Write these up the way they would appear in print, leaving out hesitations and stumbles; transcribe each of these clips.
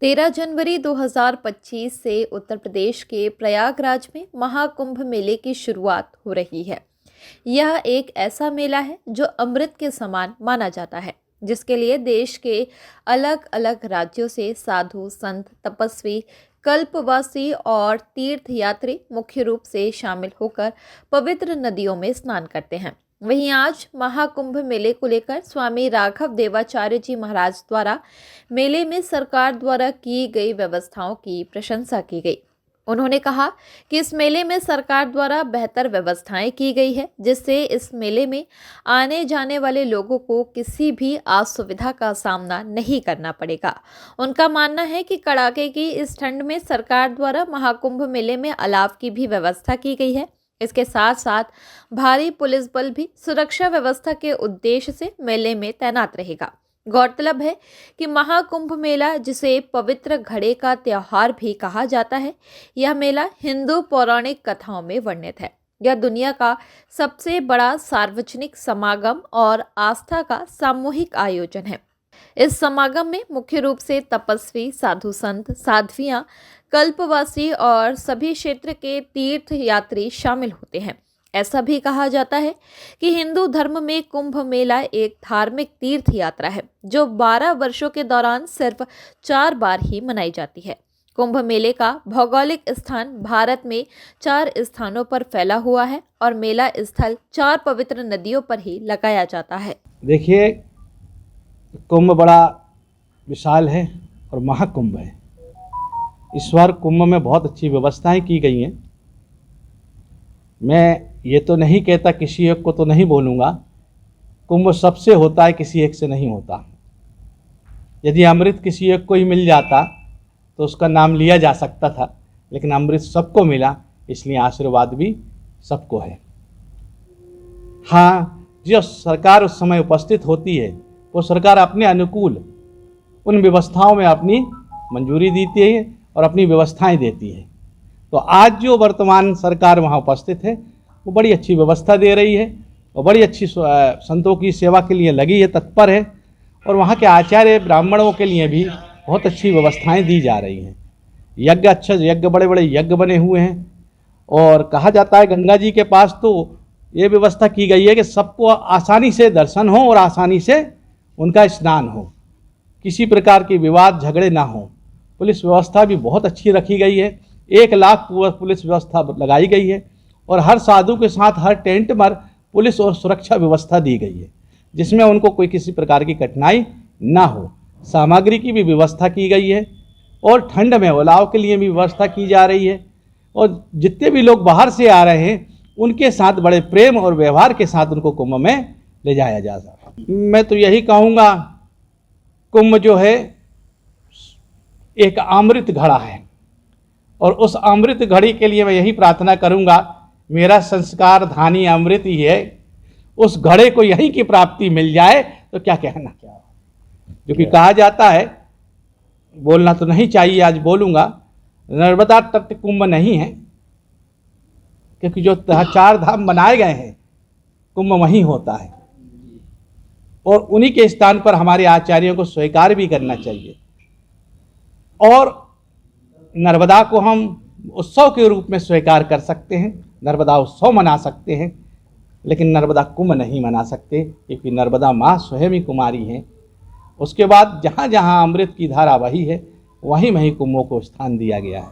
13 जनवरी 2025 से उत्तर प्रदेश के प्रयागराज में महाकुंभ मेले की शुरुआत हो रही है। यह एक ऐसा मेला है जो अमृत के समान माना जाता है, जिसके लिए देश के अलग अलग राज्यों से साधु, संत, तपस्वी, कल्पवासी और तीर्थयात्री मुख्य रूप से शामिल होकर पवित्र नदियों में स्नान करते हैं। वहीं आज महाकुंभ मेले को लेकर स्वामी राघव देवाचार्य जी महाराज द्वारा मेले में सरकार द्वारा की गई व्यवस्थाओं की प्रशंसा की गई। उन्होंने कहा कि इस मेले में सरकार द्वारा बेहतर व्यवस्थाएं की गई है, जिससे इस मेले में आने जाने वाले लोगों को किसी भी असुविधा का सामना नहीं करना पड़ेगा। उनका मानना है कि कड़ाके की इस ठंड में सरकार द्वारा महाकुंभ मेले में अलाव की भी व्यवस्था की गई है। इसके साथ साथ भारी पुलिस बल भी सुरक्षा व्यवस्था के उद्देश्य से मेले में तैनात रहेगा। गौरतलब है कि महाकुंभ मेला, जिसे पवित्र घड़े का त्योहार भी कहा जाता है, यह मेला हिंदू पौराणिक कथाओं में वर्णित है। यह दुनिया का सबसे बड़ा सार्वजनिक समागम और आस्था का सामूहिक आयोजन है। इस समागम में मुख्य रूप से तपस्वी, साधु संत, साध्वियां, कल्पवासी और सभी क्षेत्र के तीर्थ यात्री शामिल होते हैं। ऐसा भी कहा जाता है कि हिंदू धर्म में कुंभ मेला एक धार्मिक तीर्थ यात्रा है, जो 12 वर्षों के दौरान सिर्फ 4 बार ही मनाई जाती है। कुंभ मेले का भौगोलिक स्थान भारत में 4 स्थानों पर फैला हुआ है और मेला स्थल 4 पवित्र नदियों पर ही लगाया जाता है। देखिए, कुंभ बड़ा विशाल है और महाकुंभ है। इस बार कुंभ में बहुत अच्छी व्यवस्थाएं की गई हैं। मैं ये तो नहीं कहता, किसी एक को तो नहीं बोलूँगा, कुंभ सबसे होता है, किसी एक से नहीं होता। यदि अमृत किसी एक को ही मिल जाता तो उसका नाम लिया जा सकता था, लेकिन अमृत सबको मिला, इसलिए आशीर्वाद भी सबको है। हाँ, जो सरकार उस समय उपस्थित होती है, वो सरकार अपने अनुकूल उन व्यवस्थाओं में अपनी मंजूरी देती है और अपनी व्यवस्थाएं देती है। तो आज जो वर्तमान सरकार वहाँ उपस्थित है, वो बड़ी अच्छी व्यवस्था दे रही है और बड़ी अच्छी संतों की सेवा के लिए लगी है, तत्पर है। और वहाँ के आचार्य ब्राह्मणों के लिए भी बहुत अच्छी व्यवस्थाएं दी जा रही हैं। यज्ञ, अच्छे यज्ञ, बड़े बड़े यज्ञ बने हुए हैं। और कहा जाता है गंगा जी के पास तो ये व्यवस्था की गई है कि सबको आसानी से दर्शन हो और आसानी से उनका स्नान हो, किसी प्रकार की विवाद झगड़े ना हो। पुलिस व्यवस्था भी बहुत अच्छी रखी गई है। 1 लाख पुलिस व्यवस्था लगाई गई है और हर साधु के साथ हर टेंट पर पुलिस और सुरक्षा व्यवस्था दी गई है, जिसमें उनको कोई किसी प्रकार की कठिनाई ना हो। सामग्री की भी व्यवस्था की गई है और ठंड में अलाव के लिए भी व्यवस्था की जा रही है। और जितने भी लोग बाहर से आ रहे हैं, उनके साथ बड़े प्रेम और व्यवहार के साथ उनको कुंभ में ले जाया जा सकता है। मैं तो यही कहूँगा, कुंभ जो है एक अमृत घड़ा है और उस अमृत घड़ी के लिए मैं यही प्रार्थना करूँगा, मेरा संस्कार धानी अमृत ही है, उस घड़े को यहीं की प्राप्ति मिल जाए तो क्या कहना क्या। जो कि कहा जाता है, बोलना तो नहीं चाहिए, आज बोलूँगा, नर्मदा तट कुंभ नहीं है, क्योंकि जो 4 धाम बनाए गए हैं, कुंभ वहीं होता है और उन्हीं के स्थान पर हमारे आचार्यों को स्वीकार भी करना चाहिए। और नर्मदा को हम उत्सव के रूप में स्वीकार कर सकते हैं, नर्मदा उत्सव मना सकते हैं, लेकिन नर्मदा कुंभ नहीं मना सकते, क्योंकि नर्मदा माँ स्वयं ही कुमारी हैं। उसके बाद जहाँ जहाँ अमृत की धारा बही है, वहीं वहीं कुंभों को स्थान दिया गया है।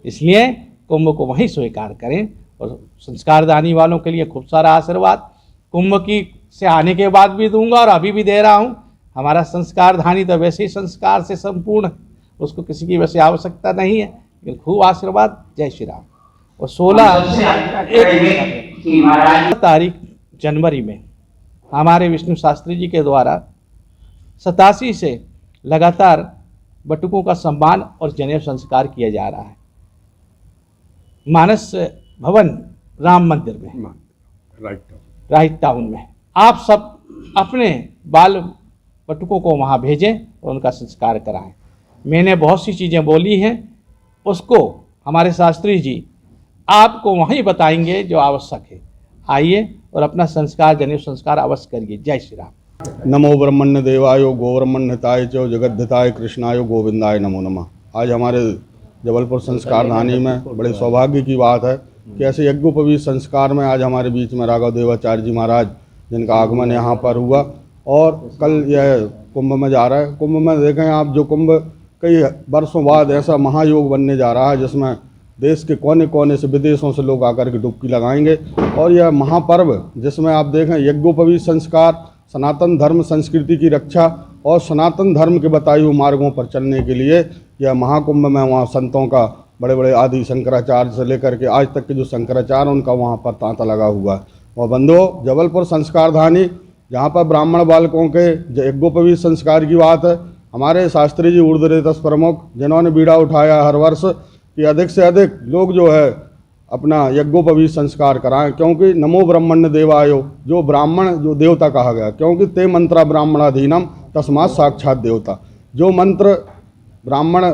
इसलिए कुंभ को वहीं स्वीकार करें। और संस्कारदानी वालों के लिए खूब सारा आशीर्वाद कुंभ की से आने के बाद भी दूंगा और अभी भी दे रहा हूँ। हमारा संस्कारधानी तो वैसे ही संस्कार से संपूर्ण, उसको किसी की वैसे आवश्यकता नहीं है, लेकिन खूब आशीर्वाद। जय श्री राम। और 16 तारीख जनवरी में हमारे विष्णु शास्त्री जी के द्वारा 87 से लगातार बटुकों का सम्मान और जनेऊ संस्कार किया जा रहा है, मानस भवन राम मंदिर में, राइट टाउन में। आप सब अपने बाल बटुकों को वहाँ भेजें और उनका संस्कार कराएं। मैंने बहुत सी चीज़ें बोली हैं, उसको हमारे शास्त्री जी आपको वहीं बताएंगे जो आवश्यक है। आइए और अपना संस्कार, जनेऊ संस्कार अवश्य करिए। जय श्री राम। नमो ब्रह्मण्य देवाय गोब्रह्मण्यताय च जगद्धिताय कृष्णाय गोविंदाय नमो नमः। आज हमारे जबलपुर संस्कार धानी में बड़े सौभाग्य की बात है कि ऐसे यज्ञोपवीत संस्कार में आज हमारे बीच में राघव देवाचार्य जी महाराज जिनका आगमन यहाँ पर हुआ और कल यह कुंभ में जा रहा है। कुंभ में देखें आप, जो कुंभ कई वर्षों बाद ऐसा महायोग बनने जा रहा है जिसमें देश के कोने कोने से, विदेशों से लोग आकर के डुबकी लगाएंगे। और यह महापर्व जिसमें आप देखें यज्ञोपवीत संस्कार, सनातन धर्म संस्कृति की रक्षा और सनातन धर्म के बताए हुए मार्गों पर चलने के लिए यह महाकुंभ में वहाँ संतों का, बड़े बड़े आदि शंकराचार्य से लेकर के आज तक के जो शंकराचार्य उनका वहाँ पर तांता लगा हुआ है। और बंधुओं, जबलपुर संस्कार धानी जहाँ पर ब्राह्मण बालकों के यज्ञोपवीत संस्कार की बात है, हमारे शास्त्री जी ऊर्ध्वरेतस प्रमुख जिन्होंने बीड़ा उठाया हर वर्ष कि अधिक से अधिक लोग जो है अपना यज्ञोपवीत संस्कार कराएं, क्योंकि नमो ब्रह्मण्य देवायो, जो ब्राह्मण जो देवता कहा गया, क्योंकि ते मंत्रा ब्राह्मणाधीनम तस्मात् साक्षात देवता। जो मंत्र ब्राह्मण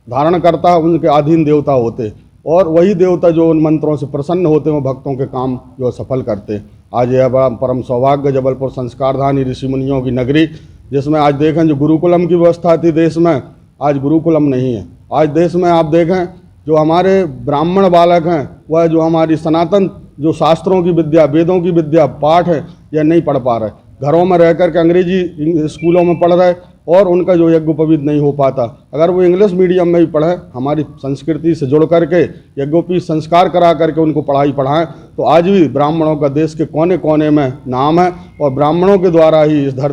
धारण करता है उनके अधीन देवता होते, और वही देवता जो उन मंत्रों से प्रसन्न होते हैं वो भक्तों के काम जो सफल करते। आज यह बड़ा परम सौभाग्य जबलपुर संस्कार धानी ऋषि मुनियों की नगरी, जिसमें आज देखें जो गुरुकुलम की व्यवस्था थी देश में, आज गुरुकुलम नहीं है। आज देश में आप देखें जो हमारे ब्राह्मण बालक हैं वह जो हमारी सनातन जो शास्त्रों की विद्या, वेदों की विद्या पाठ है, यह नहीं पढ़ पा रहे। घरों में रह कर के अंग्रेजी स्कूलों में पढ़ रहे और उनका जो यज्ञोपवीत नहीं हो पाता। अगर वो इंग्लिश मीडियम में भी पढ़ें, हमारी संस्कृति से जुड़ करके यज्ञोपवीत संस्कार करा करके उनको पढ़ाई पढ़ाएं, तो आज भी ब्राह्मणों का देश के कोने कोने में नाम है और ब्राह्मणों के द्वारा ही इस धरती